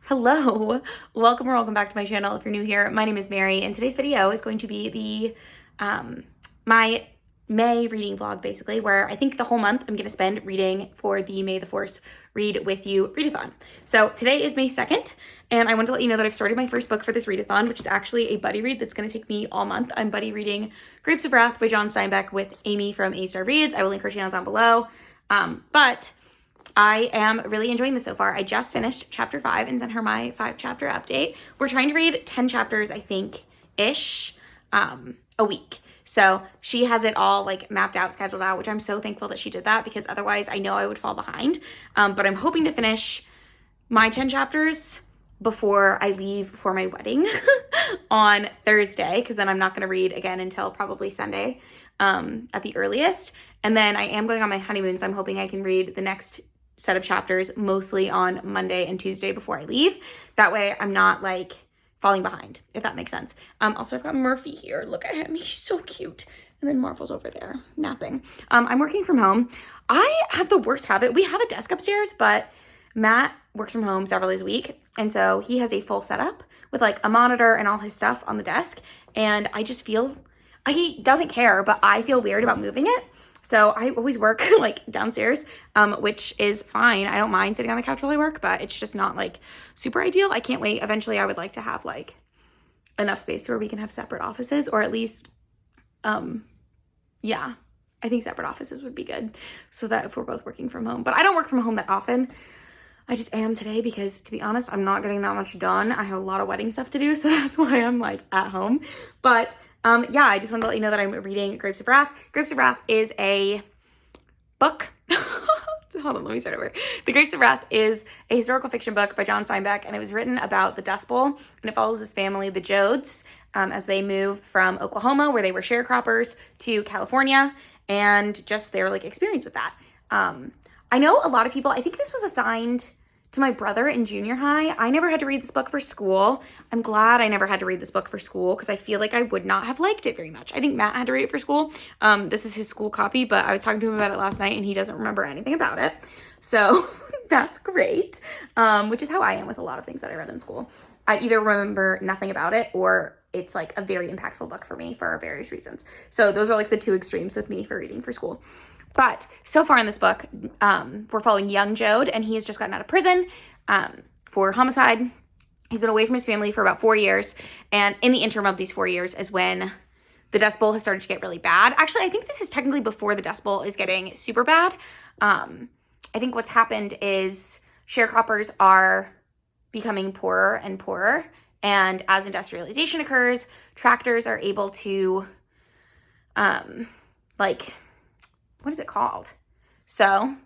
Hello, welcome back to my channel. If you're new here, my name is Mary, and today's video is going to be the my May reading vlog, basically, where I think the whole month I'm going to spend reading for the May the Force Read With You readathon. So today is May 2nd, and I wanted to let you know that I've started my first book for this readathon, which is actually a buddy read that's going to take me all month. I'm buddy reading Grapes of Wrath by John Steinbeck with Amy from A Star Reads. I will link her channel down below, but I am really enjoying this so far. I just finished chapter 5 and sent her my 5-chapter update. We're trying to read 10 chapters, I think, ish, a week. So she has it all like mapped out, scheduled out, which I'm so thankful that she did that because otherwise I know I would fall behind. But I'm hoping to finish my 10 chapters before I leave for my wedding on Thursday, because then I'm not going to read again until probably Sunday at the earliest. And then I am going on my honeymoon, so I'm hoping I can read the next set of chapters mostly on Monday and Tuesday before I leave. That way I'm not like falling behind, if that makes sense. Also, I've got Murphy here. Look at him. He's so cute. And then Marvel's over there napping. I'm working from home. I have the worst habit. We have a desk upstairs, but Matt works from home several days a week. And so he has a full setup with like a monitor and all his stuff on the desk. And I just feel, he doesn't care, but I feel weird about moving it. So I always work like downstairs, which is fine. I don't mind sitting on the couch while I work, but it's just not like super ideal. I can't wait. Eventually I would like to have like enough space where we can have separate offices, or at least, yeah, I think separate offices would be good so that if we're both working from home. But I don't work from home that often. I just am today because, to be honest, I'm not getting that much done. I have a lot of wedding stuff to do, so that's why I'm like at home. But yeah, I just wanted to let you know that I'm reading Grapes of Wrath. Grapes of Wrath is a book. Hold on, let me start over. The Grapes of Wrath is a historical fiction book by John Steinbeck, and it was written about the Dust Bowl, and it follows this family, the Jodes, as they move from Oklahoma, where they were sharecroppers, to California, and just their like experience with that. I know a lot of people, I think this was assigned to my brother in junior high. I never had to read this book for school. I'm glad I never had to read this book for school because I feel like I would not have liked it very much. I think Matt had to read it for school. This is his school copy, but I was talking to him about it last night and he doesn't remember anything about it. So that's great, which is how I am with a lot of things that I read in school. I either remember nothing about it or it's like a very impactful book for me for various reasons. So those are like the two extremes with me for reading for school. But so far in this book, we're following young Jode, and he has just gotten out of prison for homicide. He's been away from his family for about 4 years, and in the interim of these 4 years is when the Dust Bowl has started to get really bad. Actually, I think this is technically before the Dust Bowl is getting super bad. I think what's happened is sharecroppers are becoming poorer and poorer, and as industrialization occurs, tractors are able to, what is it called? So,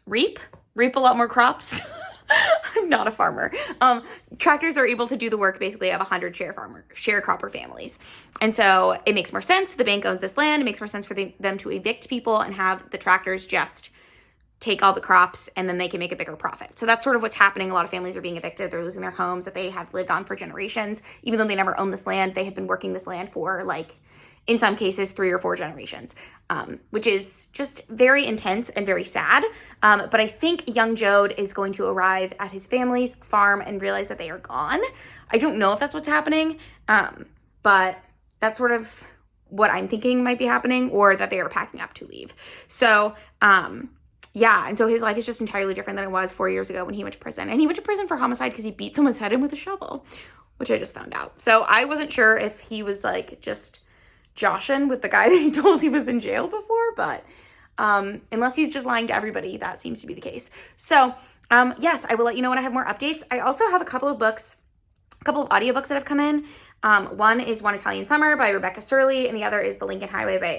reap a lot more crops. I'm not a farmer. Tractors are able to do the work basically of 100 sharecropper families. And so it makes more sense. The bank owns this land. It makes more sense for them to evict people and have the tractors just take all the crops and then they can make a bigger profit. So that's sort of what's happening. A lot of families are being evicted. They're losing their homes that they have lived on for generations. Even though they never owned this land, they have been working this land for like, in some cases, 3 or 4 generations, which is just very intense and very sad. But I think young Jode is going to arrive at his family's farm and realize that they are gone. I don't know if that's what's happening, but that's sort of what I'm thinking might be happening, or that they are packing up to leave. So, yeah, and so his life is just entirely different than it was 4 years ago when he went to prison. And he went to prison for homicide because he beat someone's head in with a shovel, which I just found out. So I wasn't sure if he was like just joshing with the guy that he told he was in jail before, but unless he's just lying to everybody, that seems to be the case. So yes, I will let you know when I have more updates. I also have a couple of audiobooks that have come in. One is One Italian Summer by Rebecca Surley, and the other is The Lincoln Highway by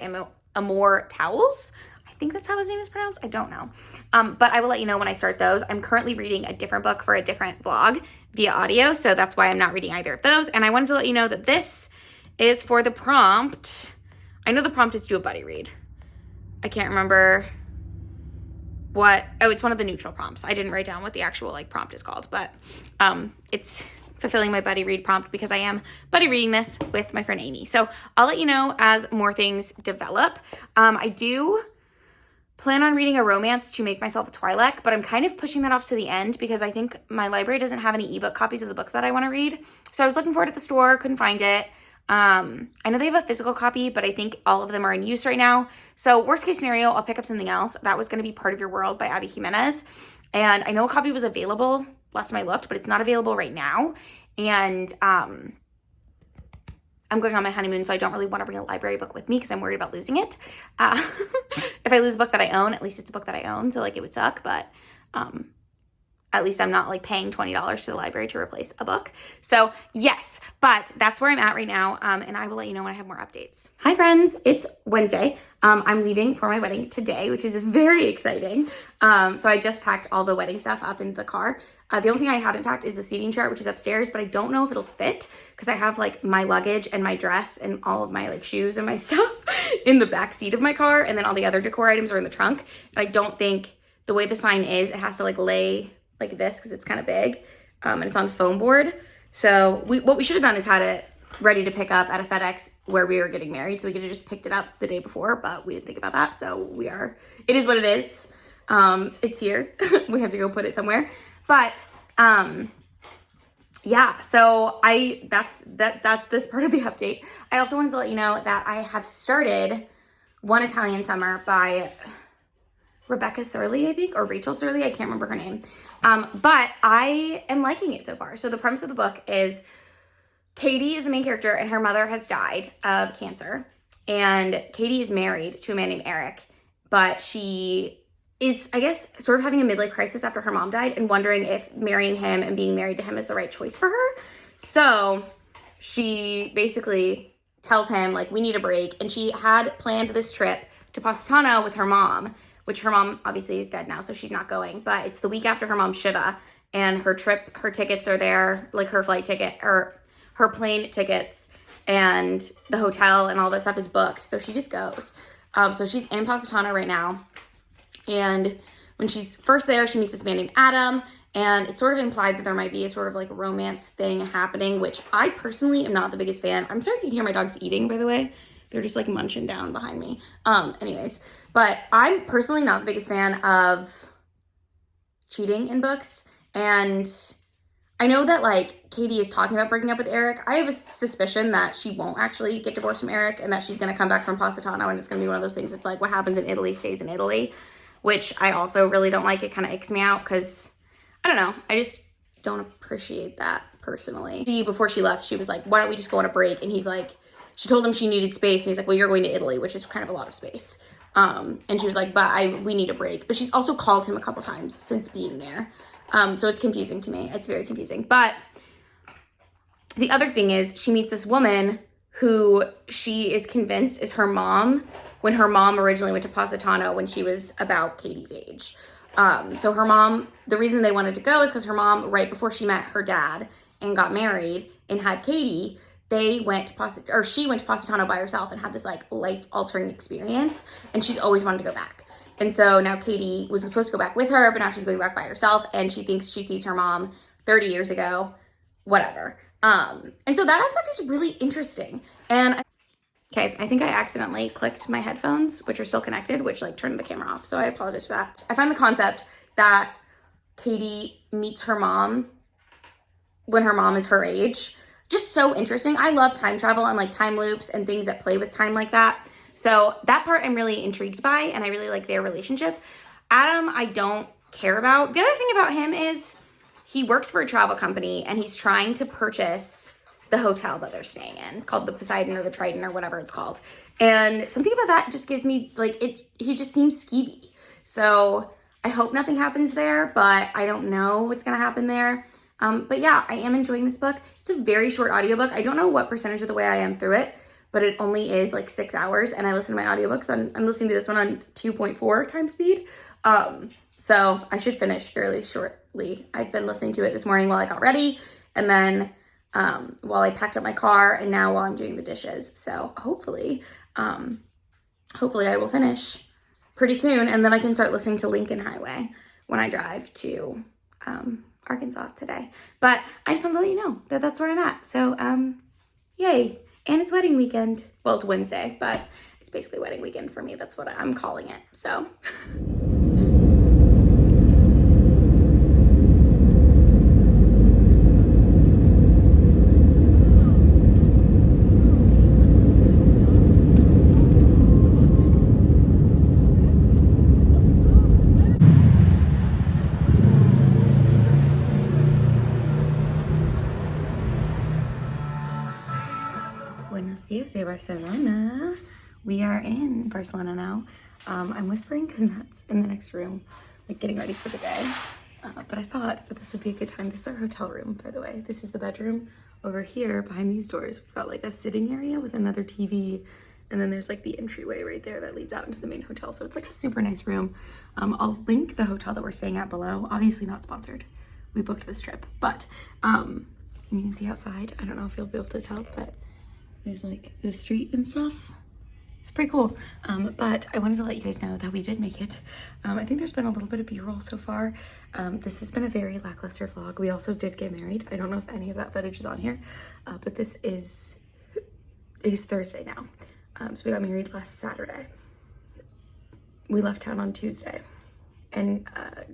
Amor Towles. I think that's how his name is pronounced. I don't know. But I will let you know when I start those. I'm currently reading a different book for a different vlog via audio, so that's why I'm not reading either of those. And I wanted to let you know that this is for the prompt. I know the prompt is do a buddy read. I can't remember what, it's one of the neutral prompts. I didn't write down what the actual like prompt is called, but it's fulfilling my buddy read prompt because I am buddy reading this with my friend Amy. So I'll let you know as more things develop. I do plan on reading a romance to make myself a Twi'lek, but I'm kind of pushing that off to the end because I think my library doesn't have any ebook copies of the book that I want to read. So I was looking for it at the store, couldn't find it. I know they have a physical copy, but I think all of them are in use right now. So worst case scenario, I'll pick up something else. That was going to be Part of Your World by Abby Jimenez. And I know a copy was available last time I looked, but it's not available right now. And I'm going on my honeymoon, so I don't really want to bring a library book with me because I'm worried about losing it. If I lose a book that I own, at least it's a book that I own, so like it would suck, but at least I'm not like paying $20 to the library to replace a book. So yes, but that's where I'm at right now. And I will let you know when I have more updates. Hi friends, it's Wednesday. I'm leaving for my wedding today, which is very exciting. So I just packed all the wedding stuff up in the car. The only thing I haven't packed is the seating chart, which is upstairs, but I don't know if it'll fit because I have like my luggage and my dress and all of my like shoes and my stuff in the back seat of my car. And then all the other decor items are in the trunk. And I don't think the way the sign is, it has to like lay like this because it's kind of big, and it's on foam board. So what we should have done is had it ready to pick up at a FedEx where we were getting married, so we could have just picked it up the day before, but we didn't think about that. So it is what it is. It's here. We have to go put it somewhere. But yeah, so that's this part of the update. I also wanted to let you know that I have started One Italian Summer by Rebecca Surley, I think, or Rachel Surley. I can't remember her name. But I am liking it so far. So the premise of the book is Katie is the main character and her mother has died of cancer. And Katie is married to a man named Eric, but she is, I guess, sort of having a midlife crisis after her mom died and wondering if marrying him and being married to him is the right choice for her. So she basically tells him, like, we need a break. And she had planned this trip to Positano with her mom, which her mom obviously is dead now, so she's not going. But it's the week after her mom's Shiva, and her tickets are there, like her flight ticket, or her plane tickets, and the hotel and all that stuff is booked. So she just goes. So she's in Positano right now. And when she's first there, she meets this man named Adam, and it's sort of implied that there might be a sort of like romance thing happening, which I personally am not the biggest fan. I'm sorry if you can hear my dogs eating, by the way. They're just like munching down behind me. Anyways, but I'm personally not the biggest fan of cheating in books. And I know that like Katie is talking about breaking up with Eric. I have a suspicion that she won't actually get divorced from Eric and that she's going to come back from Positano and it's going to be one of those things. It's like what happens in Italy stays in Italy, which I also really don't like. It kind of icks me out because I don't know. I just don't appreciate that personally. Before she left, she was like, why don't we just go on a break? And he's like, she told him she needed space, and he's like, well, you're going to Italy, which is kind of a lot of space. And she was like, but we need a break. But she's also called him a couple times since being there. So it's confusing to me. It's very confusing. But the other thing is she meets this woman who she is convinced is her mom when her mom originally went to Positano when she was about Katie's age. So her mom, the reason they wanted to go is because her mom, right before she met her dad and got married and had Katie, she went to Positano by herself and had this like life-altering experience, and she's always wanted to go back. And so now Katie was supposed to go back with her, but now she's going back by herself, and she thinks she sees her mom 30 years ago, whatever. And so that aspect is really interesting. And okay, I think I accidentally clicked my headphones, which are still connected, which like turned the camera off, so I apologize for that. I find the concept that Katie meets her mom when her mom is her age just so interesting. I love time travel and like time loops and things that play with time like that. So that part I'm really intrigued by, and I really like their relationship. Adam, I don't care about. The other thing about him is he works for a travel company and he's trying to purchase the hotel that they're staying in called the Poseidon or the Triton or whatever it's called. And something about that just gives me like he just seems skeevy. So I hope nothing happens there, but I don't know what's going to happen there. But yeah, I am enjoying this book. It's a very short audiobook. I don't know what percentage of the way I am through it, but it only is like 6 hours, and I listen to my audiobooks. I'm listening to this one on 2.4 times speed. So I should finish fairly shortly. I've been listening to it this morning while I got ready, and then while I packed up my car, and now while I'm doing the dishes. So hopefully I will finish pretty soon, and then I can start listening to Lincoln Highway when I drive to Arkansas today. But I just want to let you know that that's where I'm at. So yay. And it's wedding weekend. Well, it's Wednesday, but It's basically wedding weekend for me. That's what I'm calling it. So. Buenos dias de Barcelona. We are in Barcelona now. I'm whispering because Matt's in the next room, like getting ready for the day. But I thought that this would be a good time. This is our hotel room, by the way. This is the bedroom. Over here, behind these doors, we've got like a sitting area with another TV. And then there's like the entryway right there that leads out into the main hotel. So it's like a super nice room. I'll link the hotel that we're staying at below. Obviously not sponsored. We booked this trip. But you can see outside. I don't know if you'll be able to tell, but there's like the street and stuff. It's pretty cool. But I wanted to let you guys know that we did make it. I think there's been a little bit of B-roll so far. This has been a very lackluster vlog. We also did get married. I don't know if any of that footage is on here, but it is Thursday now. So we got married last Saturday. We left town on Tuesday and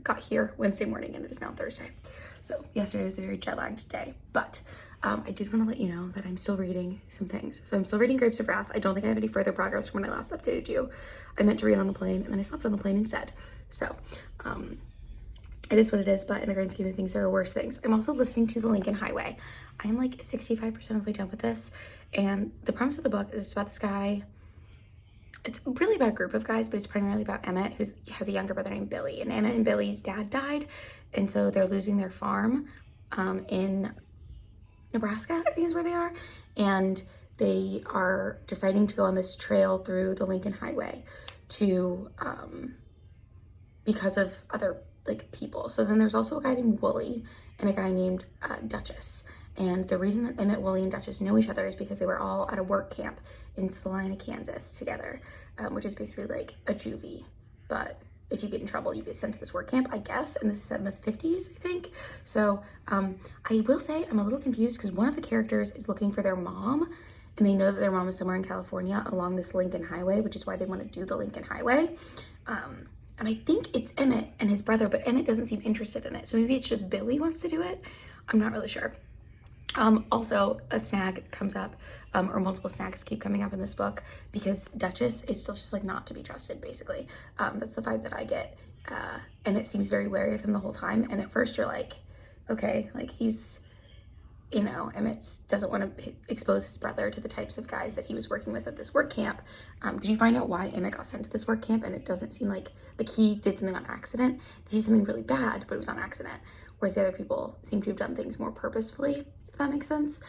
got here Wednesday morning, and it is now Thursday. So yesterday was a very jet-lagged day, but I did want to let you know that I'm still reading some things. So I'm still reading Grapes of Wrath. I don't think I have any further progress from when I last updated you. I meant to read on the plane, and then I slept on the plane instead. So it is what it is, but in the grand scheme of things, there are worse things. I'm also listening to The Lincoln Highway. I am like 65% of the way done with this, and the premise of the book is about this guy. It's really about a group of guys, but it's primarily about Emmett, who has a younger brother named Billy. And Emmett and Billy's dad died, and so they're losing their farm in Nebraska, I think is where they are. And they are deciding to go on this trail through the Lincoln Highway to, because of other like people. So then there's also a guy named Wooly and a guy named Duchess. And the reason that Emmett, Wooly, and Duchess know each other is because they were all at a work camp in Salina, Kansas together, which is basically like a juvie. But if you get in trouble, you get sent to this work camp, I guess. And this is set in the 50s, I think. So I will say I'm a little confused because one of the characters is looking for their mom, and they know that their mom is somewhere in California along this Lincoln Highway, which is why they want to do the Lincoln Highway. And I think it's Emmett and his brother, but Emmett doesn't seem interested in it. So maybe it's just Billy wants to do it. I'm not really sure. Also, a snag comes up, or multiple snags keep coming up in this book because Duchess is still just like not to be trusted, basically. That's the vibe that I get. Emmett seems very wary of him the whole time. And at first you're like, okay, like he's, you know, Emmett doesn't want to expose his brother to the types of guys that he was working with at this work camp. Because you find out why Emmett got sent to this work camp, and it doesn't seem like he did something on accident. He did something really bad, but it was on accident. Whereas the other people seem to have done things more purposefully, if that makes sense.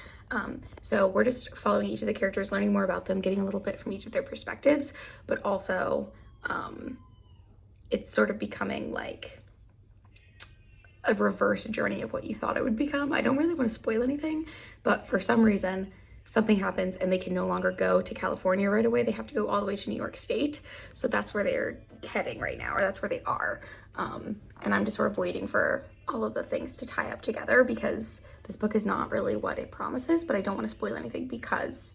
So we're just following each of the characters, learning more about them, getting a little bit from each of their perspectives, but also it's sort of becoming like a reverse journey of what you thought it would become. I don't really want to spoil anything, but for some reason, something happens and they can no longer go to California right away. They have to go all the way to New York State. So that's where they're heading right now, or that's where they are. And I'm just sort of waiting for all of the things to tie up together because this book is not really what it promises, but I don't want to spoil anything because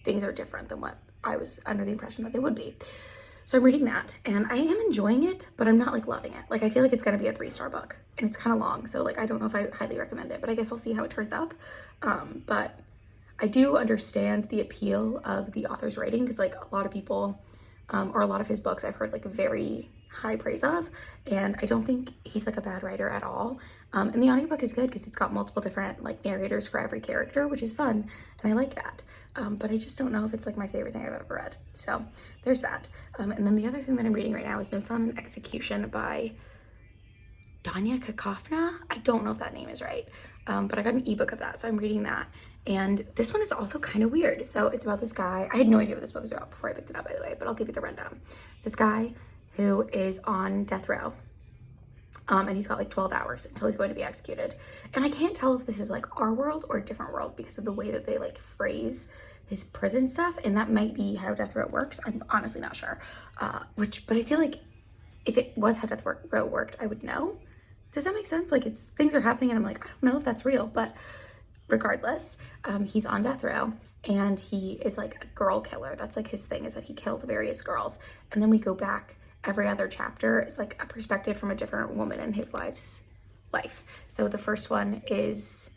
things are different than what I was under the impression that they would be. So I'm reading that and I am enjoying it, but I'm not like loving it. Like I feel like it's gonna be a 3-star book and it's kind of long. So like, I don't know if I highly recommend it, but I guess I'll see how it turns out. But I do understand the appeal of the author's writing because like a lot of people, or a lot of his books I've heard like very high praise of, and I don't think he's like a bad writer at all. And the audiobook is good because it's got multiple different like narrators for every character, which is fun, and I like that. But I just don't know if it's like my favorite thing I've ever read. So there's that. And then the other thing that I'm reading right now is Notes on an Execution by Danya Kakofna. I don't know if that name is right, but I got an ebook of that, so I'm reading that. And this one is also kind of weird. So it's about this guy. I had no idea what this book was about before I picked it up, by the way, but I'll give you the rundown. It's this guy who is on death row. And he's got like 12 hours until he's going to be executed. And I can't tell if this is like our world or a different world because of the way that they like phrase his prison stuff. And that might be how death row works. I'm honestly not sure. But I feel like if it was how death row worked, I would know. Does that make sense? Like things are happening and I'm like, I don't know if that's real, but regardless, he's on death row, and he is like a girl killer. That's like his thing, is that he killed various girls. And then we go back, every other chapter is like a perspective from a different woman in his life. So the first one is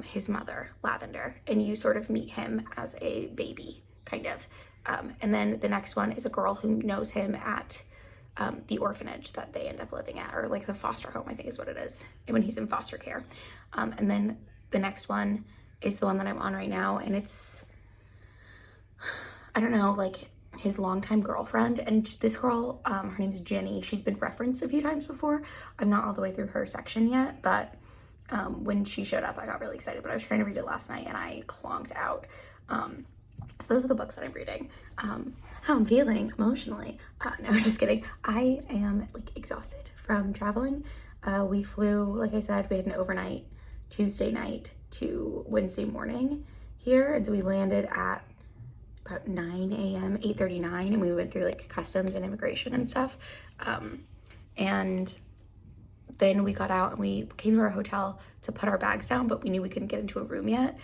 his mother, Lavender, and you sort of meet him as a baby, kind of. And then the next one is a girl who knows him at the orphanage that they end up living at, or like the foster home, I think is what it is, when he's in foster care. And then the next one is the one that I'm on right now, and it's, I don't know, like his longtime girlfriend. And this girl, her name's Jenny. She's been referenced a few times before. I'm not all the way through her section yet, but when she showed up, I got really excited, but I was trying to read it last night and I clonked out. So those are the books that I'm reading. How I'm feeling emotionally. No, just kidding. I am like exhausted from traveling. We flew, like I said, we had an overnight Tuesday night to Wednesday morning here. And so we landed at about 9 a.m., 8:39, and we went through like customs and immigration and stuff. And then we got out and we came to our hotel to put our bags down, but we knew we couldn't get into a room yet.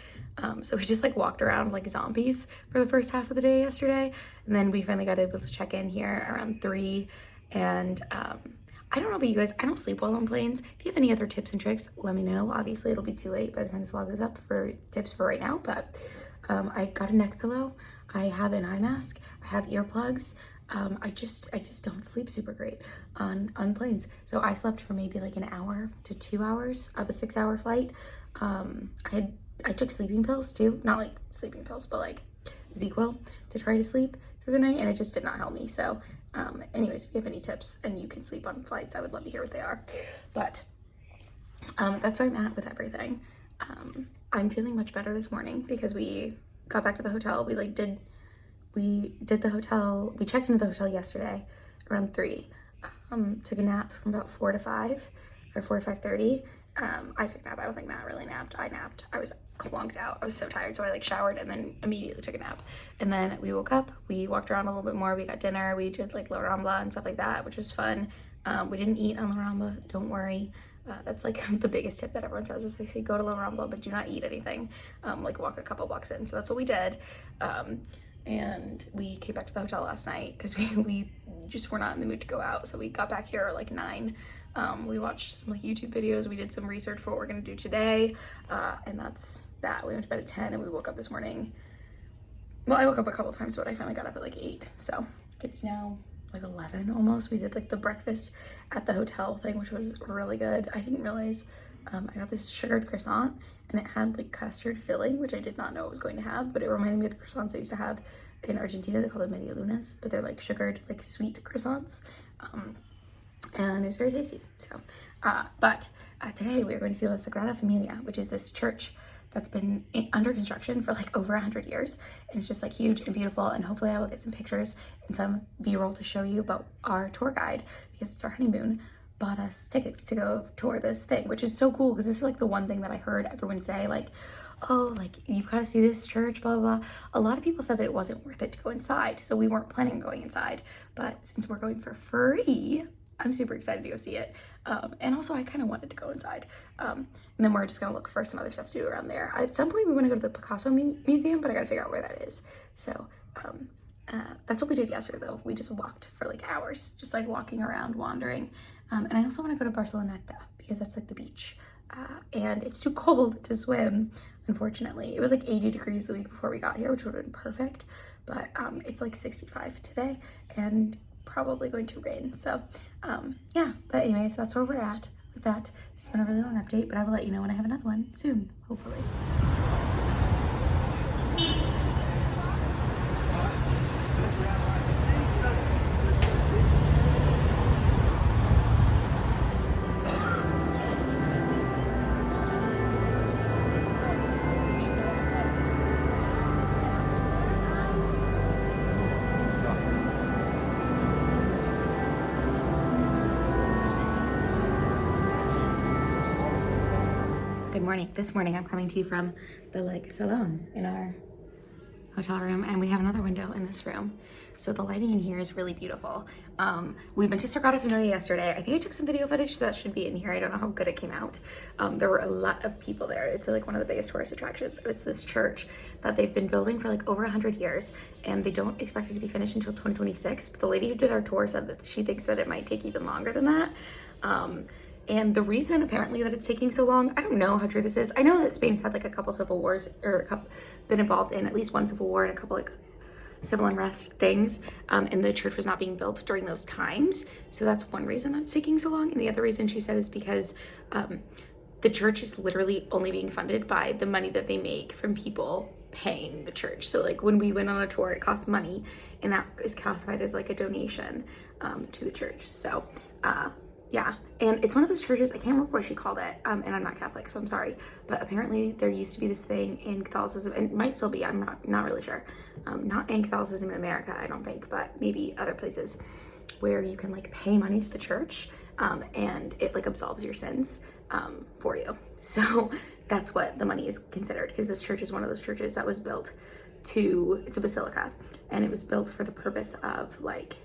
So we just like walked around like zombies for the first half of the day yesterday. And then we finally got able to check in here around 3. And I don't know about you guys, I don't sleep well on planes. If you have any other tips and tricks, let me know. Obviously it'll be too late by the time this vlog goes up for tips for right now, but I got a neck pillow. I have an eye mask. I have earplugs. I just don't sleep super great on planes. So I slept for maybe like an hour to 2 hours of a 6-hour flight. I took sleeping pills too, not like sleeping pills, but like ZzzQuil to try to sleep through the night, and it just did not help me. So anyways, if you have any tips and you can sleep on flights, I would love to hear what they are. But that's where I'm at with everything. I'm feeling much better this morning because we got back to the hotel. We did the hotel, we checked into the hotel yesterday around 3. Took a nap from about 4 to 5 or 4 to 5:30. I took a nap. I don't think Matt really napped. I napped. I was clunked out. I was so tired. So I like showered and then immediately took a nap. And then we woke up, we walked around a little bit more. We got dinner. We did like La Rambla and stuff like that, which was fun. We didn't eat on La Rambla. Don't worry. That's like the biggest tip that everyone says is they say go to La Rambla, but do not eat anything. Like walk a couple blocks in. So that's what we did. And we came back to the hotel last night because we just were not in the mood to go out. So we got back here at like 9. We watched some like YouTube videos. We did some research for what we're gonna do today. And that's that. We went to bed at 10 and we woke up this morning. Well, I woke up a couple times, but I finally got up at like 8. So it's now like 11 almost. We did like the breakfast at the hotel thing, which was really good. I didn't realize I got this sugared croissant and it had like custard filling, which I did not know it was going to have, but it reminded me of the croissants I used to have in Argentina. They call them media lunas, but they're like sugared, like sweet croissants. And it was very tasty. So, but today we're going to see La Sagrada Familia, which is this church that's been under construction for like over 100 years. And it's just like huge and beautiful. And hopefully I will get some pictures and some B-roll to show you. But our tour guide, because it's our honeymoon, bought us tickets to go tour this thing, which is so cool because this is like the one thing that I heard everyone say, like, oh, like you've got to see this church, blah, blah, blah. A lot of people said that it wasn't worth it to go inside. So we weren't planning on going inside. But since we're going for free, I'm super excited to go see it. And also I kind of wanted to go inside. And then we're just gonna look for some other stuff to do around there. At some point we want to go to the Picasso Museum, but I gotta figure out where that is. So that's what we did yesterday though. We just walked for like hours, just like walking around, wandering. And I also want to go to Barceloneta because that's like the beach. And it's too cold to swim, unfortunately. It was like 80 degrees the week before we got here, which would have been perfect. But it's like 65 today and probably going to rain. So yeah, but anyways, that's where we're at with that. This has been a really long update, but I will let you know when I have another one soon, hopefully. Good morning. This morning I'm coming to you from the like salon in our hotel room, and we have another window in this room. So the lighting in here is really beautiful. We went to Sagrada Familia yesterday. I think I took some video footage, so that should be in here. I don't know how good it came out. There were a lot of people there. It's like one of the biggest tourist attractions. It's this church that they've been building for like over 100 years, and they don't expect it to be finished until 2026. But the lady who did our tour said that she thinks that it might take even longer than that. And the reason apparently that it's taking so long, I don't know how true this is. I know that Spain's had like a couple civil wars, or been involved in at least one civil war and a couple like civil unrest things, and the church was not being built during those times. So that's one reason that it's taking so long. And the other reason she said is because the church is literally only being funded by the money that they make from people paying the church. So like when we went on a tour, it cost money, and that is classified as like a donation to the church. So yeah, and it's one of those churches, I can't remember what she called it, and I'm not Catholic, so I'm sorry, but apparently there used to be this thing in Catholicism, and it might still be, I'm not really sure, not in Catholicism in America, I don't think, but maybe other places, where you can like pay money to the church, and it like absolves your sins for you. So that's what the money is considered, because this church is one of those churches that was built it's a basilica, and it was built for the purpose of like,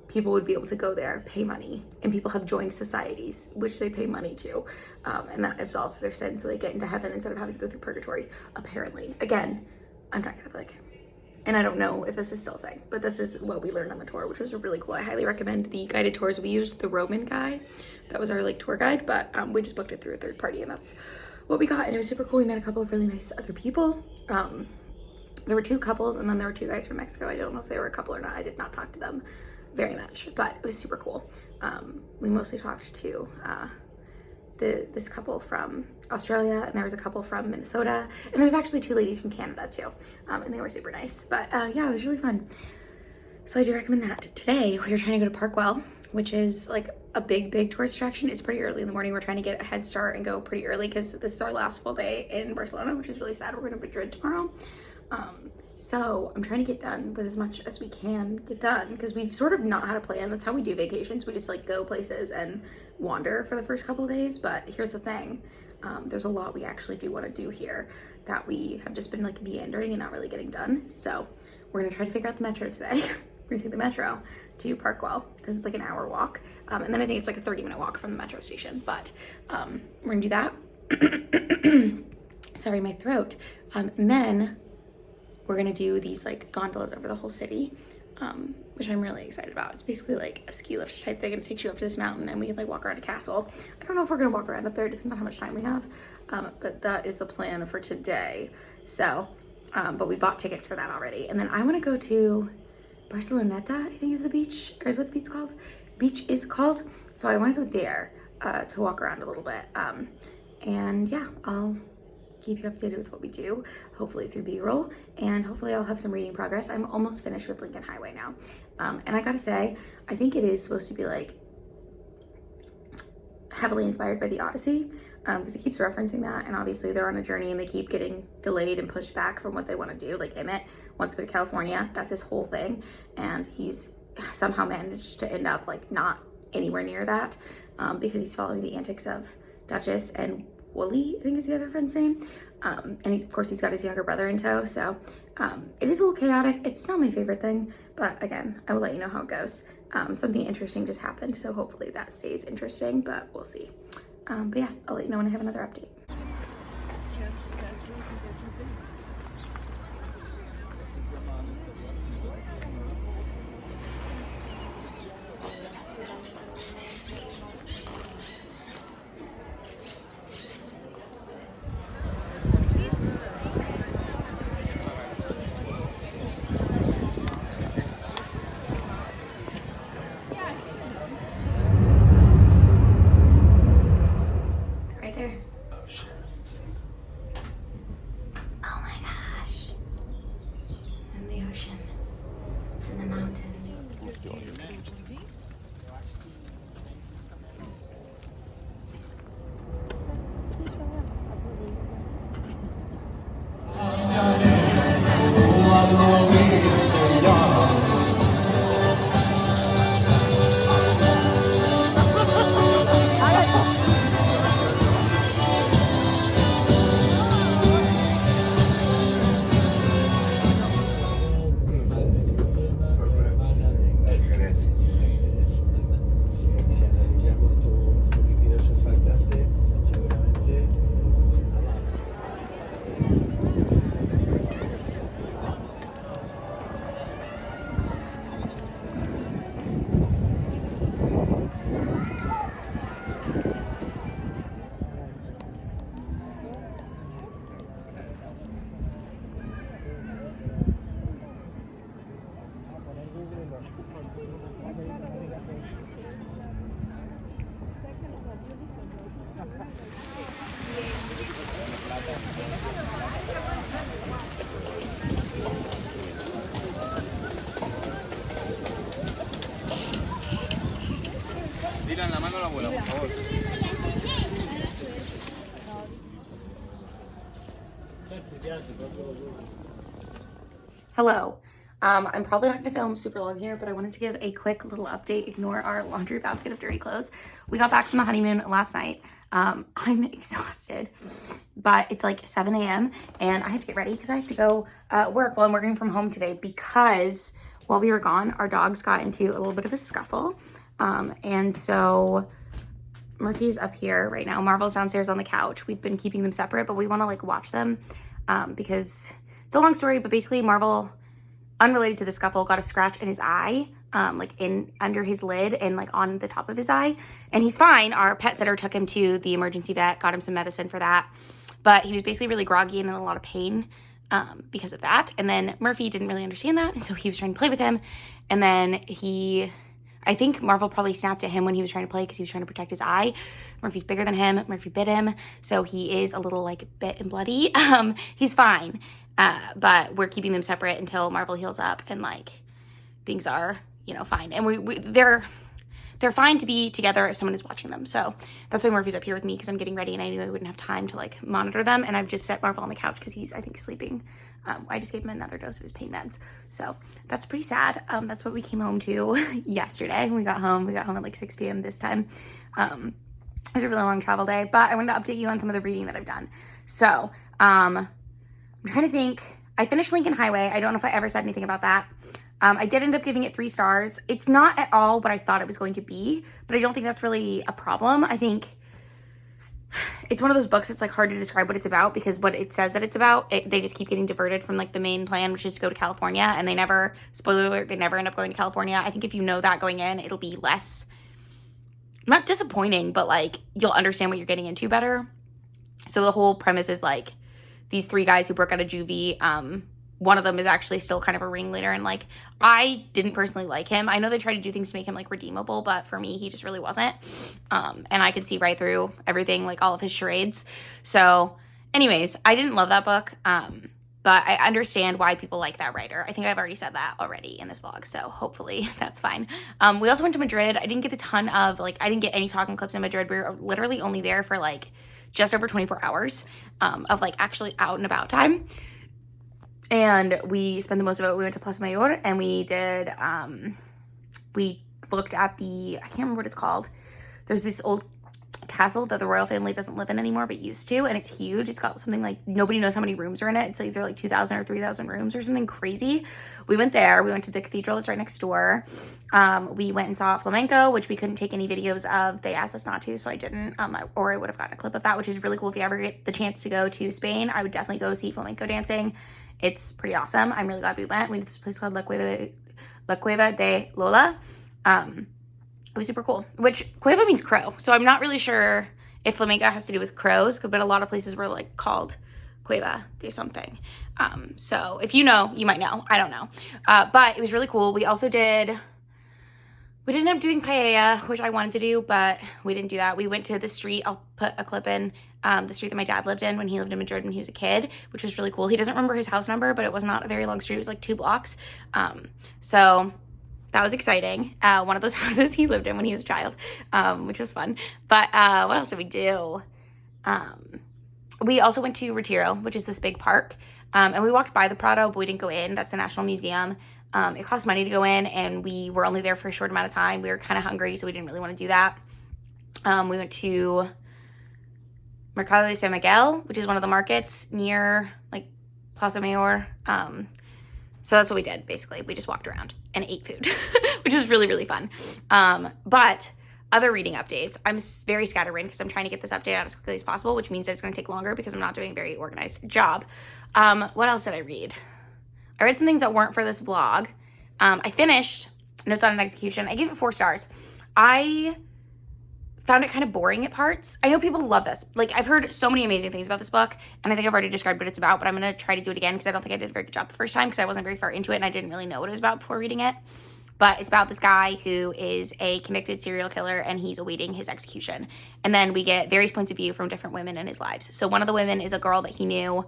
people would be able to go there, pay money, and people have joined societies, which they pay money to, and that absolves their sins, so they get into heaven instead of having to go through purgatory, apparently. Again, I'm not Catholic, and I don't know if this is still a thing, but this is what we learned on the tour, which was really cool. I highly recommend the guided tours. We used the Roman guy, that was our like tour guide, but we just booked it through a third party, and that's what we got, and it was super cool. We met a couple of really nice other people. There were 2 couples, and then there were 2 guys from Mexico. I don't know if they were a couple or not. I did not talk to them very much, but it was super cool. We mostly talked to this couple from Australia, and there was a couple from Minnesota, and there was actually 2 ladies from Canada too, and they were super nice. But yeah, it was really fun. So I do recommend that. Today we are trying to go to Parkwell, which is like a big tourist attraction. It's pretty early in the morning. We're trying to get a head start and go pretty early because this is our last full day in Barcelona, which is really sad. We're going to Madrid tomorrow. So I'm trying to get done with as much as we can get done, because we've sort of not had a plan. That's how we do vacations. We just like go places and wander for the first couple of days. But here's the thing. There's a lot we actually do want to do here that we have just been like meandering and not really getting done. So we're going to try to figure out the metro today. We're gonna take the metro to Parkwell because it's like an hour walk. And then I think it's like a 30-minute walk from the metro station, but we're gonna do that. Sorry, my throat. And then we're gonna do these like gondolas over the whole city, which I'm really excited about. It's basically like a ski lift type thing, and it takes you up to this mountain, and we can like walk around a castle. I don't know if we're gonna walk around up there, it depends on how much time we have, but that is the plan for today. So, but we bought tickets for that already. And then I wanna go to Barceloneta, I think is the beach, or is what the beach is called. So I wanna go there to walk around a little bit. And yeah, I'll keep you updated with what we do, hopefully through B-roll, and hopefully I'll have some reading progress. I'm almost finished with Lincoln Highway now. And I gotta say, I think it is supposed to be like heavily inspired by the Odyssey, because it keeps referencing that, and obviously they're on a journey and they keep getting delayed and pushed back from what they want to do. Like Emmett wants to go to California, that's his whole thing, and he's somehow managed to end up like not anywhere near that, because he's following the antics of Duchess and Wooly, I think is the other friend's name, and of course he's got his younger brother in tow, so it is a little chaotic. It's not my favorite thing, but again, I will let you know how it goes. Something interesting just happened, so hopefully that stays interesting, but we'll see. But yeah, I'll let you know when I have another update. Right there. Oh shit. Oh my gosh. And the ocean. It's in the mountains. Let's do all your names. Hello. I'm probably not going to film super long here, but I wanted to give a quick little update. Ignore our laundry basket of dirty clothes. We got back from the honeymoon last night. I'm exhausted, but it's like 7 a.m. and I have to get ready because I have to go work while I'm working from home today because while we were gone, our dogs got into a little bit of a scuffle. And so Murphy's up here right now. Marvel's downstairs on the couch. We've been keeping them separate, but we want to like watch them because it's a long story, but basically Marvel, unrelated to the scuffle, got a scratch in his eye, like in under his lid and like on the top of his eye. And he's fine. Our pet sitter took him to the emergency vet, got him some medicine for that. But he was basically really groggy and in a lot of pain because of that. And then Murphy didn't really understand that. And so he was trying to play with him. And then I think Marvel probably snapped at him when he was trying to play because he was trying to protect his eye. Murphy's bigger than him. Murphy bit him. So he is a little like bit and bloody. He's fine. But we're keeping them separate until Marvel heals up and like things are, you know, fine. And they're fine to be together if someone is watching them. So that's why Murphy's up here with me because I'm getting ready and I knew I wouldn't have time to like monitor them. And I've just set Marvel on the couch because he's, I think, sleeping. I just gave him another dose of his pain meds. So that's pretty sad. That's what we came home to yesterday. We got home at like 6 p.m. this time. It was a really long travel day, but I wanted to update you on some of the reading that I've done. So, I'm trying to think. I finished Lincoln Highway. I don't know if I ever said anything about that. I did end up giving it 3 stars. It's not at all what I thought it was going to be, but I don't think that's really a problem. I think it's one of those books, it's like hard to describe what it's about because what it says that it's about, they just keep getting diverted from like the main plan, which is to go to California, and they never, spoiler alert, they never end up going to California. I think if you know that going in, it'll be less, not disappointing, but like you'll understand what you're getting into better. So the whole premise is like these 3 guys who broke out of juvie. One of them is actually still kind of a ringleader, and like I didn't personally like him. I know they try to do things to make him like redeemable, but for me, he just really wasn't. And I could see right through everything, like all of his charades. So anyways, I didn't love that book. But I understand why people like that writer. I think I've already said that already in this vlog, so hopefully that's fine. We also went to Madrid. I didn't get a ton of, like, I didn't get any talking clips in Madrid. We were literally only there for, like, just over 24 hours of, like, actually out and about time. And we spent the most of it. We went to Plaza Mayor, and we did, we looked at the, I can't remember what it's called. There's this old castle that the royal family doesn't live in anymore but used to, and it's huge. It's got something like, nobody knows how many rooms are in it. It's either like 2,000 or 3,000 rooms or something crazy. We went there. We went to the cathedral that's right next door. We went and saw flamenco, which we couldn't take any videos of. They asked us not to, so I didn't, or I would have gotten a clip of that, which is really cool. If you ever get the chance to go to Spain, I would definitely go see flamenco dancing. It's pretty awesome. I'm really glad we went. We went to this place called La Cueva de Lola. It was super cool, which Cueva means crow. So I'm not really sure if flamenco has to do with crows, but a lot of places were like called Cueva de something. So if you know, you might know. I don't know. But it was really cool. We also didn't end up doing paella, which I wanted to do, but we didn't do that. We went to the street. I'll put a clip in, the street that my dad lived in when he lived in Madrid when he was a kid, which was really cool. He doesn't remember his house number, but it was not a very long street. It was like 2 blocks. So that was exciting. One of those houses he lived in when he was a child, which was fun. But what else did we do? We also went to Retiro, which is this big park. And we walked by the Prado, but we didn't go in. That's the National Museum. It costs money to go in, and we were only there for a short amount of time. We were kind of hungry, so we didn't really want to do that. We went to Mercado de San Miguel, which is one of the markets near like Plaza Mayor. So that's what we did, basically. We just walked around and ate food, which is really, really fun. But other reading updates, I'm very scatterbrained because I'm trying to get this update out as quickly as possible, which means that it's going to take longer because I'm not doing a very organized job. What else did I read? I read some things that weren't for this vlog. I finished Notes on an Execution. I gave it 4 stars. I found it kind of boring at parts. I know people love this. Like, I've heard so many amazing things about this book, and I think I've already described what it's about, but I'm going to try to do it again because I don't think I did a very good job the first time because I wasn't very far into it and I didn't really know what it was about before reading it. But it's about this guy who is a convicted serial killer, and he's awaiting his execution. And then we get various points of view from different women in his lives. So one of the women is a girl that he knew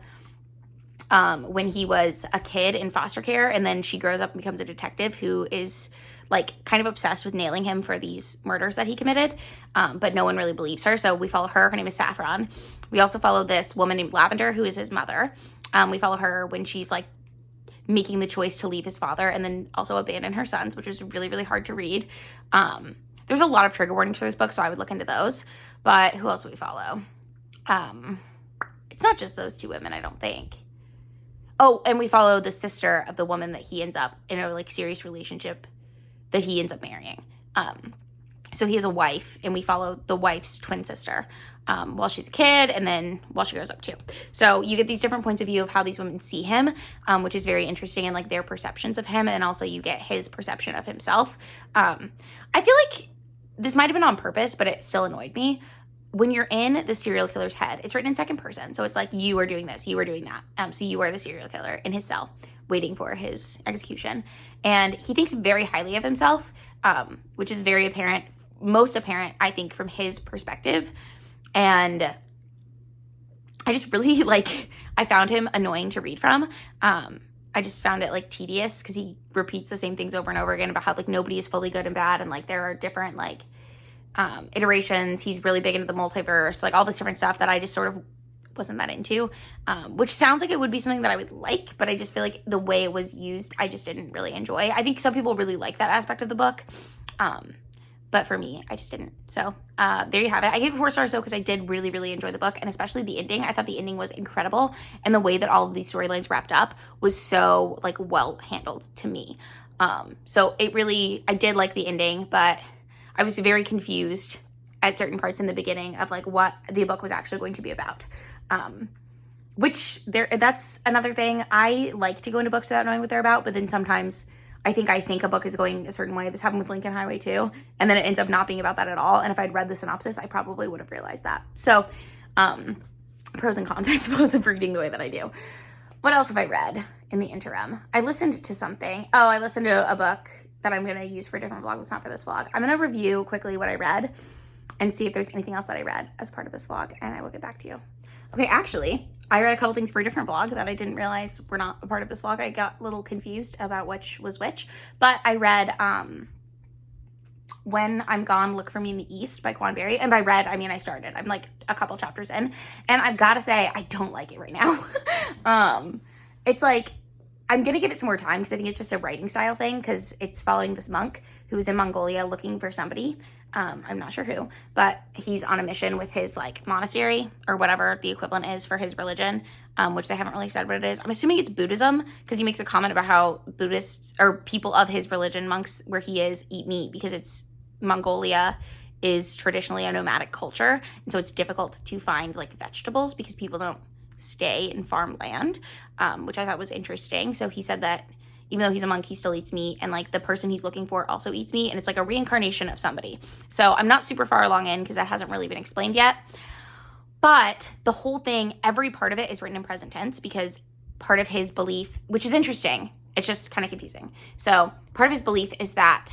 when he was a kid in foster care, and then she grows up and becomes a detective who is like kind of obsessed with nailing him for these murders that he committed, but no one really believes her. So we follow her. Her name is Saffron. We also follow this woman named Lavender, who is his mother. We follow her when she's like making the choice to leave his father and then also abandon her sons, which was really, really hard to read. There's a lot of trigger warnings for this book, so I would look into those. But who else do we follow? It's not just those two women, I don't think. Oh, and we follow the sister of the woman that he ends up in a like serious relationship that he ends up marrying. So he has a wife, and we follow the wife's twin sister while she's a kid, and then while she grows up too. So you get these different points of view of how these women see him, which is very interesting, and like their perceptions of him, and also you get his perception of himself. I feel like this might have been on purpose, but it still annoyed me. When you're in the serial killer's head, it's written in second person. So it's like, you are doing this, you are doing that. So you are the serial killer in his cell, waiting for his execution. And he thinks very highly of himself, which is very apparent, most apparent, I think, from his perspective. And I just really, like, I found him annoying to read from. I just found it, like, tedious because he repeats the same things over and over again about how, like, nobody is fully good and bad. And, like, there are different, like, iterations. He's really big into the multiverse, like all this different stuff that I just sort of wasn't that into, which sounds like it would be something that I would like, but I just feel like the way it was used, I just didn't really enjoy. I think some people really like that aspect of the book, but for me, I just didn't. So there you have it. I gave it 4 stars though because I did really, really enjoy the book, and especially the ending. I thought the ending was incredible, and the way that all of these storylines wrapped up was so like well handled to me. So it really, I did like the ending, but I was very confused at certain parts in the beginning of like what the book was actually going to be about. That's another thing. I like to go into books without knowing what they're about, but then sometimes I think a book is going a certain way. This happened with Lincoln Highway too, and then it ends up not being about that at all. And if I'd read the synopsis, I probably would have realized that. So, pros and cons, I suppose, of reading the way that I do. What else have I read in the interim? I listened to something. Oh, I listened to a book that I'm going to use for a different vlog that's not for this vlog. I'm going to review quickly what I read and see if there's anything else that I read as part of this vlog, and I will get back to you. Okay, actually, I read a couple things for a different vlog that I didn't realize were not a part of this vlog. I got a little confused about which was which, but I read When I'm Gone, Look for Me in the East by Quan Berry, and by read, I mean I started. I'm like a couple chapters in, and I've got to say, I don't like it right now. It's like, I'm going to give it some more time because I think it's just a writing style thing, because it's following this monk who's in Mongolia looking for somebody. I'm not sure who, but he's on a mission with his like monastery or whatever the equivalent is for his religion, which they haven't really said what it is. I'm assuming it's Buddhism because he makes a comment about how Buddhists or people of his religion, monks where he is, eat meat because it's Mongolia is traditionally a nomadic culture. And so it's difficult to find like vegetables because people don't stay in farmland, which I thought was interesting. So he said that even though he's a monk, he still eats meat, and like the person he's looking for also eats meat, and it's like a reincarnation of somebody. So I'm not super far along in because that hasn't really been explained yet, but the whole thing, every part of it is written in present tense because part of his belief, which is interesting, it's just kind of confusing. So part of his belief is that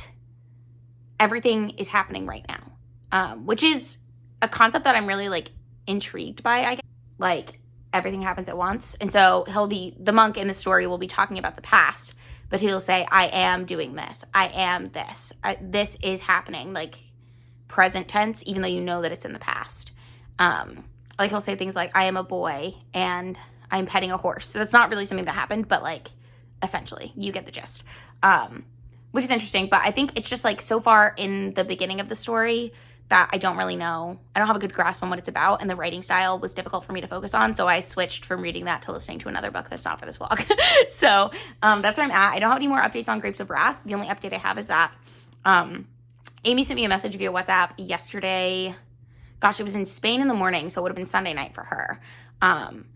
everything is happening right now, which is a concept that I'm really like intrigued by, I guess. Like, everything happens at once. And so the monk in the story will be talking about the past, but he'll say, I am doing this. I am this. This is happening, like present tense, even though you know that it's in the past. Like he'll say things like, I am a boy and I'm petting a horse. So that's not really something that happened, but like essentially you get the gist, which is interesting. But I think it's just like so far in the beginning of the story that I don't really know. I don't have a good grasp on what it's about, and the writing style was difficult for me to focus on, so I switched from reading that to listening to another book that's not for this vlog. So that's where I'm at. I don't have any more updates on Grapes of Wrath. The only update I have is that Amy sent me a message via WhatsApp yesterday. Gosh, it was in Spain in the morning, so it would have been Sunday night for her. Time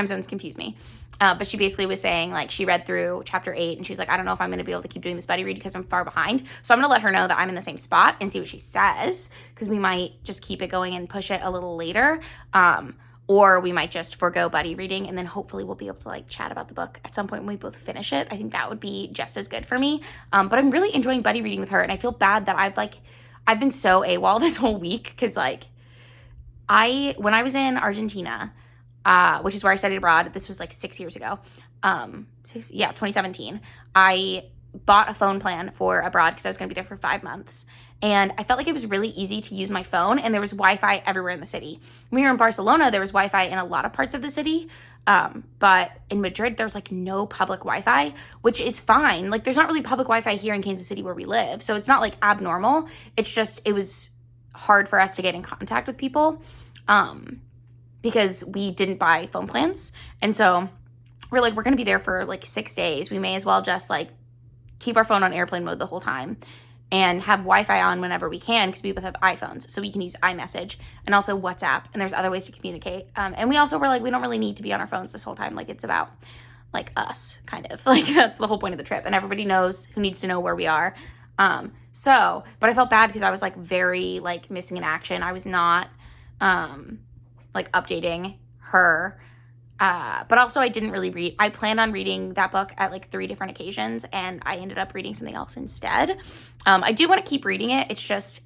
zones confuse me. But she basically was saying, like, she read through chapter 8, and she's like, I don't know if I'm going to be able to keep doing this buddy read because I'm far behind. So I'm going to let her know that I'm in the same spot and see what she says, because we might just keep it going and push it a little later. Or we might just forego buddy reading, and then hopefully we'll be able to, like, chat about the book at some point when we both finish it. I think that would be just as good for me. But I'm really enjoying buddy reading with her, and I feel bad that I've been so AWOL this whole week, because, like, when I was in Argentina, which is where I studied abroad. This was like 6 years ago. 2017. I bought a phone plan for abroad because I was going to be there for 5 months. And I felt like it was really easy to use my phone, and there was Wi-Fi everywhere in the city. When we were in Barcelona, there was Wi-Fi in a lot of parts of the city. But in Madrid, there's like no public Wi-Fi, which is fine. Like there's not really public Wi-Fi here in Kansas City where we live. So it's not like abnormal. It's just, it was hard for us to get in contact with people because we didn't buy phone plans. And so we're like, we're going to be there for like 6 days. We may as well just like keep our phone on airplane mode the whole time and have Wi-Fi on whenever we can, because we both have iPhones, so we can use iMessage and also WhatsApp, and there's other ways to communicate. And we also were like, we don't really need to be on our phones this whole time. Like, it's about like us, kind of. Like, that's the whole point of the trip, and everybody knows who needs to know where we are. But I felt bad because I was like very like missing in action. I was not like updating her. But also I didn't really read. I planned on reading that book at like 3 different occasions, and I ended up reading something else instead. I do want to keep reading it. It's just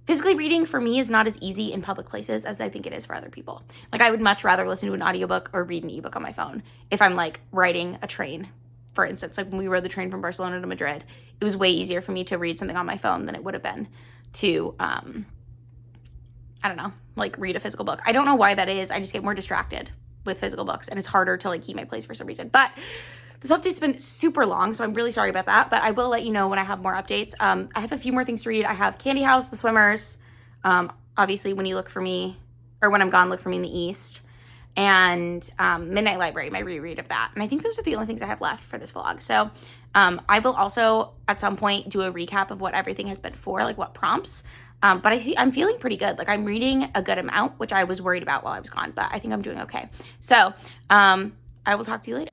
physically reading for me is not as easy in public places as I think it is for other people. Like I would much rather listen to an audiobook or read an ebook on my phone if I'm like riding a train. For instance, like when we rode the train from Barcelona to Madrid, it was way easier for me to read something on my phone than it would have been to, I don't know, like read a physical book. I don't know why that is. I just get more distracted with physical books, and it's harder to like keep my place for some reason. But this update's been super long, so I'm really sorry about that, but I will let you know when I have more updates. I have a few more things to read. I have Candy House, The Swimmers, obviously When You Look For Me, or When I'm Gone, Look For Me in the East, and Midnight Library, my reread of that. And I think those are the only things I have left for this vlog. So I will also at some point do a recap of what everything has been for, like what prompts. But I'm feeling pretty good. Like I'm reading a good amount, which I was worried about while I was gone, but I think I'm doing okay. So I will talk to you later.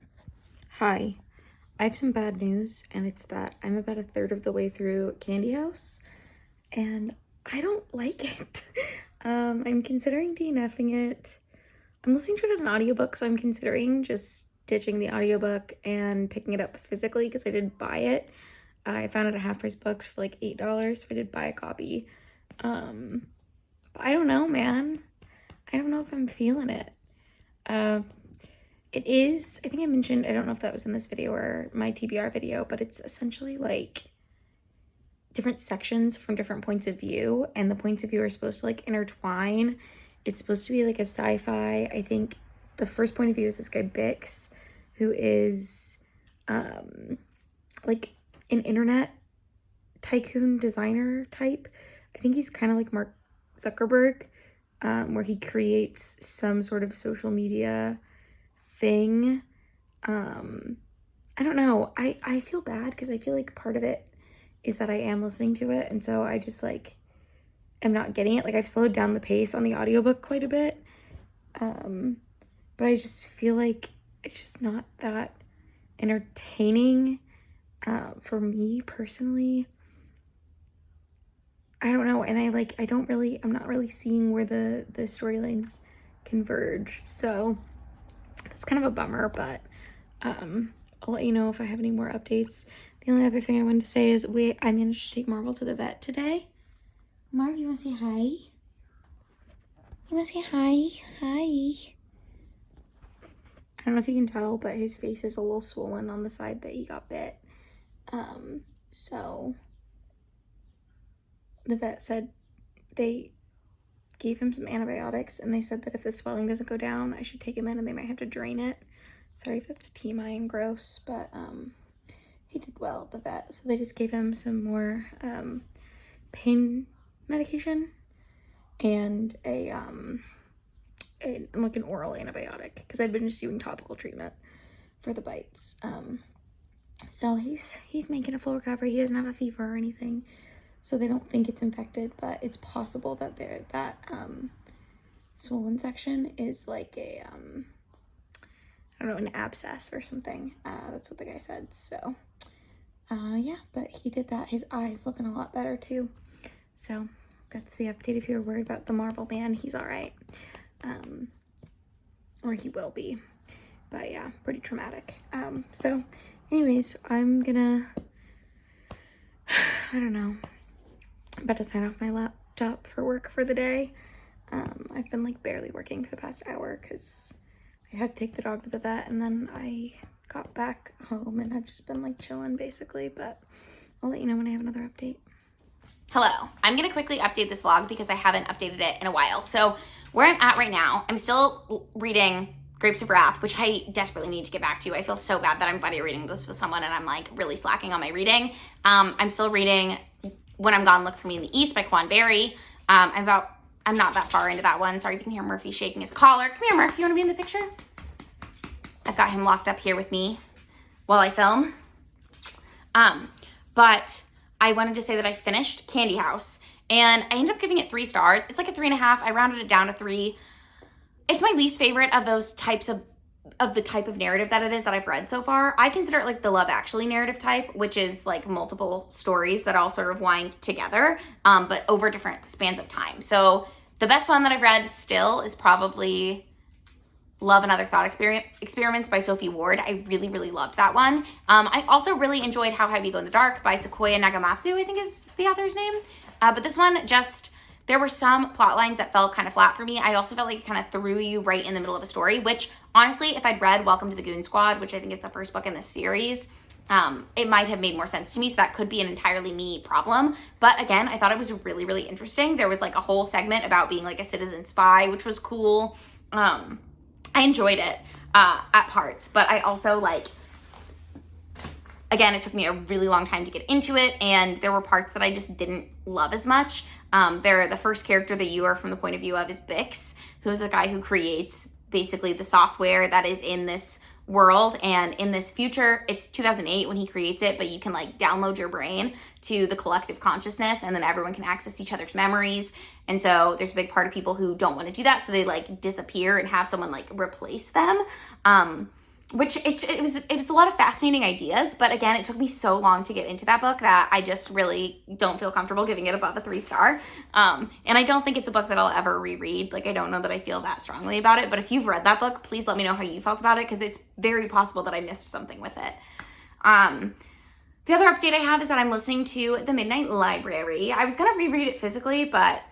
Hi, I have some bad news, and it's that I'm about 1/3 of the way through Candy House, and I don't like it. I'm considering DNFing it. I'm listening to it as an audiobook, so I'm considering just ditching the audiobook and picking it up physically because I did buy it. I found it at Half Price Books for like $8, so I did buy a copy. But I don't know, man. I don't know if I'm feeling it. It is, I think I mentioned, I don't know if that was in this video or my TBR video, but it's essentially like different sections from different points of view, and the points of view are supposed to like intertwine. It's supposed to be like a sci-fi. I think the first point of view is this guy Bix, who is like an internet tycoon designer type. I think he's kind of like Mark Zuckerberg, where he creates some sort of social media thing. I don't know. I feel bad because I feel like part of it is that I am listening to it, and so I just like am not getting it. Like I've slowed down the pace on the audiobook quite a bit. But I just feel like it's just not that entertaining for me personally. I don't know, and I'm not really seeing where the storylines converge, so that's kind of a bummer, but I'll let you know if I have any more updates. The only other thing I wanted to say is I managed to take Marvel to the vet today. Marv, you want to say hi? You want to say hi? Hi. I don't know if you can tell, but his face is a little swollen on the side that he got bit. So the vet said they gave him some antibiotics, and they said that if the swelling doesn't go down, I should take him in and they might have to drain it. Sorry if that's TMI and gross, but he did well at the vet. So they just gave him some more pain medication and like an oral antibiotic, because I'd been just doing topical treatment for the bites. So he's making a full recovery. He doesn't have a fever or anything, so they don't think it's infected, but it's possible that that swollen section is like a I don't know, an abscess or something. That's what the guy said. So yeah, but he did that. His eye's looking a lot better too. So that's the update. If you're worried about the Marvel man, he's all right. Or he will be. But yeah, pretty traumatic. So anyways, I'm gonna, I don't know, I'm about to sign off my laptop for work for the day. I've been like barely working for the past hour because I had to take the dog to the vet, and then I got back home and I've just been like chilling basically, but I'll let you know when I have another update. Hello, I'm gonna quickly update this vlog because I haven't updated it in a while. So where I'm at right now, I'm still reading Grapes of Wrath, which I desperately need to get back to. I feel so bad that I'm buddy reading this with someone and I'm like really slacking on my reading. I'm still reading When I'm Gone, Look for Me in the East by Quan Berry. I'm not that far into that one. Sorry if you can hear Murphy shaking his collar. Come here, Murph, you wanna be in the picture? I've got him locked up here with me while I film. But I wanted to say that I finished Candy House and I ended up giving it 3 stars. It's like a 3.5. I rounded it down to 3. It's my least favorite of those types of the type of narrative that it is that I've read so far. I consider it like the Love Actually narrative type, which is like multiple stories that all sort of wind together, but over different spans of time. So the best one that I've read still is probably Love and Other Thought Experiments by Sophie Ward. I really, really loved that one. I also really enjoyed How High We Go in the Dark by Sequoia Nagamatsu, I think is the author's name. But this one there were some plot lines that felt kind of flat for me. I also felt like it kind of threw you right in the middle of a story, which honestly, if I'd read Welcome to the Goon Squad, which I think is the first book in this series, it might have made more sense to me. So that could be an entirely me problem. But again, I thought it was really, really interesting. There was like a whole segment about being like a citizen spy, which was cool. I enjoyed it at parts, but I also again, it took me a really long time to get into it, and there were parts that I just didn't love as much. The first character that you are from the point of view of is Bix, who's the guy who creates basically the software that is in this world, and in this future, it's 2008 when he creates it, but you can like download your brain to the collective consciousness, and then everyone can access each other's memories. And so there's a big part of people who don't want to do that, so they like disappear and have someone like replace them. Which it was a lot of fascinating ideas, but again, it took me so long to get into that book that I just really don't feel comfortable giving it above a 3-star. And I don't think it's a book that I'll ever reread. Like, I don't know that I feel that strongly about it, but if you've read that book, please let me know how you felt about it, because it's very possible that I missed something with it. The other update I have is that I'm listening to The Midnight Library. I was gonna reread it physically, but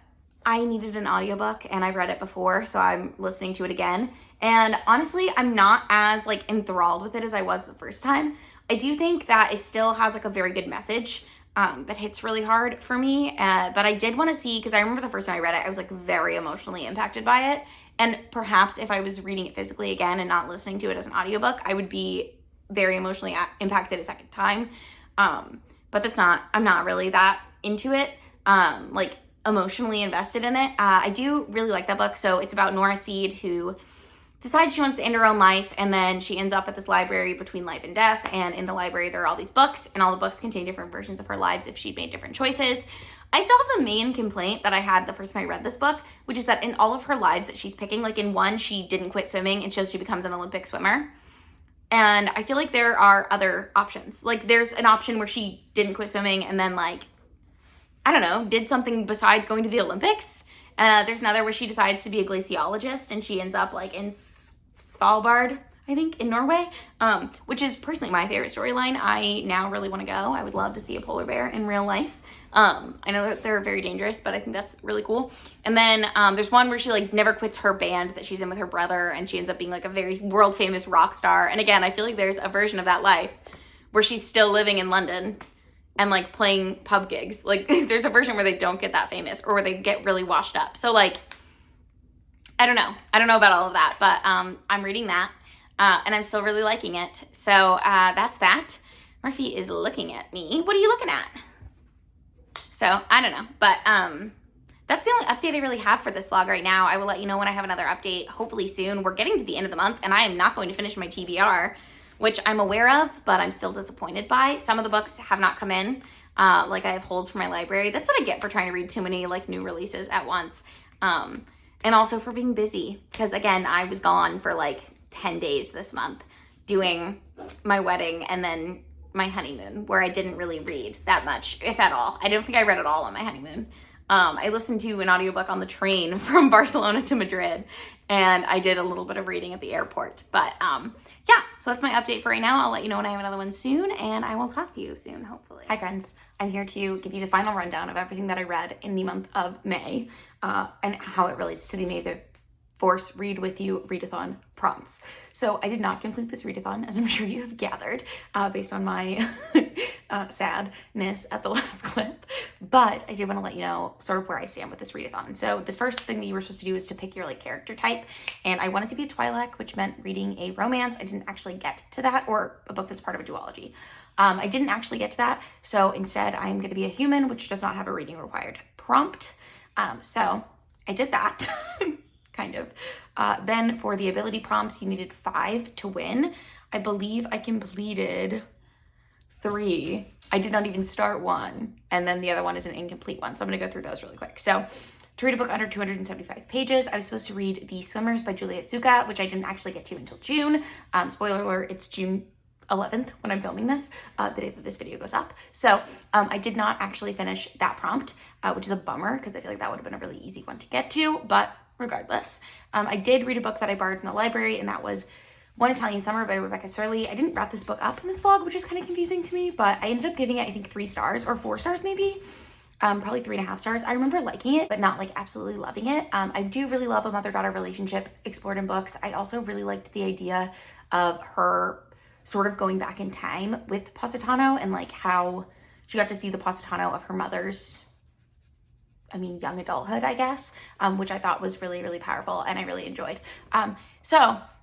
I needed an audiobook and I've read it before, so I'm listening to it again. And honestly, I'm not as like enthralled with it as I was the first time. I do think that it still has like a very good message that hits really hard for me. But I did want to see, because I remember the first time I read it, I was like very emotionally impacted by it. And perhaps if I was reading it physically again and not listening to it as an audiobook, I would be very emotionally impacted a second time. But I'm not really that into it, like emotionally invested in it. I do really like that book. So it's about Nora Seed, who decides she wants to end her own life, and then she ends up at this library between life and death, and in the library there are all these books, and all the books contain different versions of her lives if she'd made different choices. I still have the main complaint that I had the first time I read this book, which is that in all of her lives that she's picking, like in one, she didn't quit swimming and she becomes an Olympic swimmer. And I feel like there are other options. Like there's an option where she didn't quit swimming and then like, I don't know, did something besides going to the Olympics. There's another where she decides to be a glaciologist and she ends up like in Svalbard, I think, in Norway, which is personally my favorite storyline. I now really want to go. I would love to see a polar bear in real life. I know that they're very dangerous, but I think that's really cool. And then there's one where she like never quits her band that she's in with her brother, and she ends up being like a very world famous rock star. And again, I feel like there's a version of that life where she's still living in London and like playing pub gigs. Like there's a version where they don't get that famous or where they get really washed up. So like, I don't know about all of that, but I'm reading that and I'm still really liking it. So that's that. Murphy is looking at me. What are you looking at? So I don't know, but that's the only update I really have for this vlog right now. I will let you know when I have another update, hopefully soon. We're getting to the end of the month and I am not going to finish my TBR, which I'm aware of, but I'm still disappointed by. Some of the books have not come in. Like I have holds for my library. That's what I get for trying to read too many like new releases at once. And also for being busy, because again, I was gone for like 10 days this month doing my wedding and then my honeymoon, where I didn't really read that much, if at all. I don't think I read at all on my honeymoon. I listened to an audiobook on the train from Barcelona to Madrid, and I did a little bit of reading at the airport. But yeah, so that's my update for right now. I'll let you know when I have another one soon, and I will talk to you soon, hopefully. Hi friends, I'm here to give you the final rundown of everything that I read in the month of May, and how it relates to the Force Read With You Readathon prompts. So I did not complete this readathon, as I'm sure you have gathered, based on my sadness at the last clip, but I did want to let you know sort of where I stand with this readathon. So the first thing that you were supposed to do is to pick your like character type, and I wanted to be a Twi'lek, which meant reading a romance. I didn't actually get to that, or a book that's part of a duology. I didn't actually get to that, so instead I'm going to be a human, which does not have a reading required prompt. So I did that. Kind of. Then for the ability prompts, you needed 5 to win. I believe I completed 3. I did not even start one, and then the other one is an incomplete one. So I'm gonna go through those really quick. So to read a book under 275 pages, I was supposed to read The Swimmers by Juliet Zuka, which I didn't actually get to until June. Spoiler alert, it's June 11th when I'm filming this, the day that this video goes up. So I did not actually finish that prompt, which is a bummer because I feel like that would have been a really easy one to get to, but regardless. I did read a book that I borrowed from the library, and that was One Italian Summer by Rebecca Surley. I didn't wrap this book up in this vlog, which is kind of confusing to me, but I ended up giving it, I think, 3 stars or 4 stars maybe. Probably 3.5 stars. I remember liking it, but not like absolutely loving it. I do really love a mother-daughter relationship explored in books. I also really liked the idea of her sort of going back in time with Positano, and like how she got to see the Positano of her mother's, young adulthood, I guess, which I thought was really, really powerful and I really enjoyed. But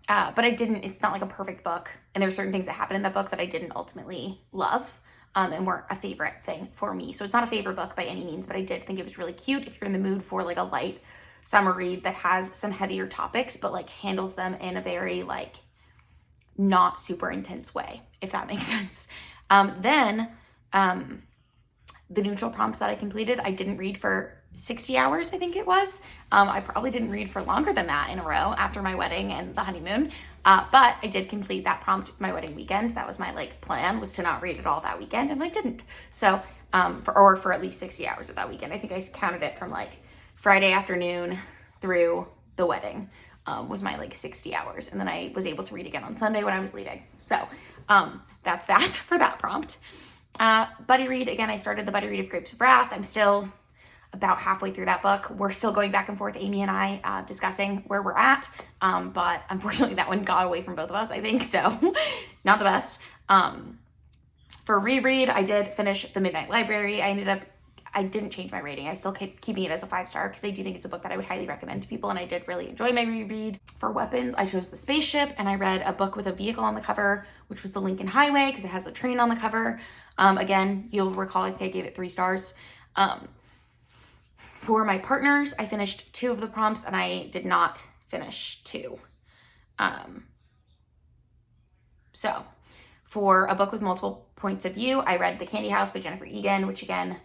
I didn't, it's not like a perfect book. And there were certain things that happened in that book that I didn't ultimately love and weren't a favorite thing for me. So it's not a favorite book by any means, but I did think it was really cute if you're in the mood for like a light summer read that has some heavier topics, but like handles them in a very like not super intense way, if that makes sense. The neutral prompts that I completed, I didn't read for 60 hours, I think it was. I probably didn't read for longer than that in a row after my wedding and the honeymoon. But I did complete that prompt my wedding weekend. That was my like plan, was to not read it all that weekend, and I didn't. So, for at least 60 hours of that weekend. I think I counted it from like Friday afternoon through the wedding, was my like 60 hours. And then I was able to read again on Sunday when I was leaving. So, that's that for that prompt. Buddy read, again, I started the buddy read of Grapes of Wrath. I'm still about halfway through that book. We're still going back and forth, Amy and I, discussing where we're at. But unfortunately that one got away from both of us, I think, so not the best. For reread, I did finish The Midnight Library. I didn't change my rating. I still keep keeping it as a 5-star because I do think it's a book that I would highly recommend to people, and I did really enjoy my reread. For weapons, I chose The Spaceship, and I read a book with a vehicle on the cover, which was The Lincoln Highway, because it has a train on the cover. Again, you'll recall I think I gave it 3 stars. For my partners, I finished 2 of the prompts, and I did not finish 2. So for a book with multiple points of view, I read The Candy House by Jennifer Egan, which again,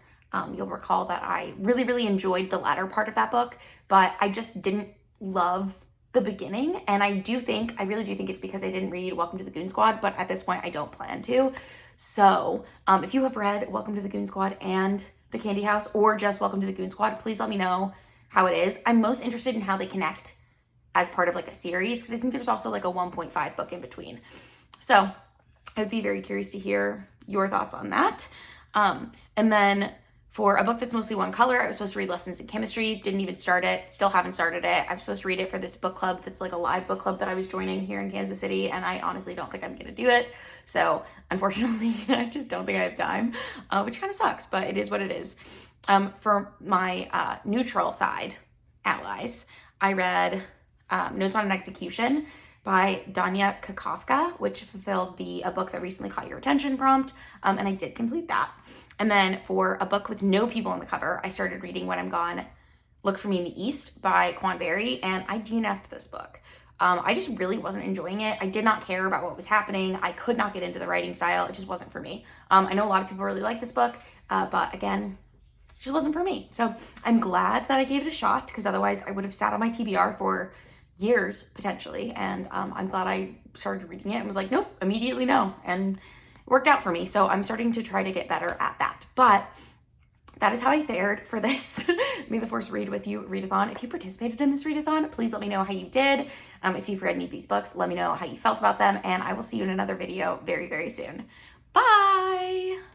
you'll recall that I really, really enjoyed the latter part of that book, but I just didn't love the beginning. And I really do think it's because I didn't read Welcome to the Goon Squad, but at this point I don't plan to. So if you have read Welcome to the Goon Squad and The Candy House, or just Welcome to the Goon Squad, please let me know how it is. I'm most interested in how they connect as part of like a series, because I think there's also like a 1.5 book in between. So I would be very curious to hear your thoughts on that. And then for a book that's mostly one color, I was supposed to read Lessons in Chemistry. Didn't even start it. Still haven't started it. I'm supposed to read it for this book club that's like a live book club that I was joining here in Kansas City, and I honestly don't think I'm going to do it. So unfortunately, I just don't think I have time, which kind of sucks, but it is what it is. For my neutral side allies, I read Notes on an Execution by Danya Kakofka, which fulfilled a book that recently caught your attention prompt, and I did complete that. And then for a book with no people on the cover, I started reading When I'm Gone, Look for Me in the East by Quan Berry, and I DNF'd this book. I just really wasn't enjoying it. I did not care about what was happening. I could not get into the writing style. It just wasn't for me. I know a lot of people really like this book, but again, it just wasn't for me. So I'm glad that I gave it a shot, because otherwise I would have sat on my TBR for years potentially. And I'm glad I started reading it and was like, nope, immediately no. And it worked out for me. So I'm starting to try to get better at that. But that is how I fared for this May the Force Read With You readathon. If you participated in this readathon, please let me know how you did. If you've read any of these books, let me know how you felt about them, and I will see you in another video very, very soon. Bye!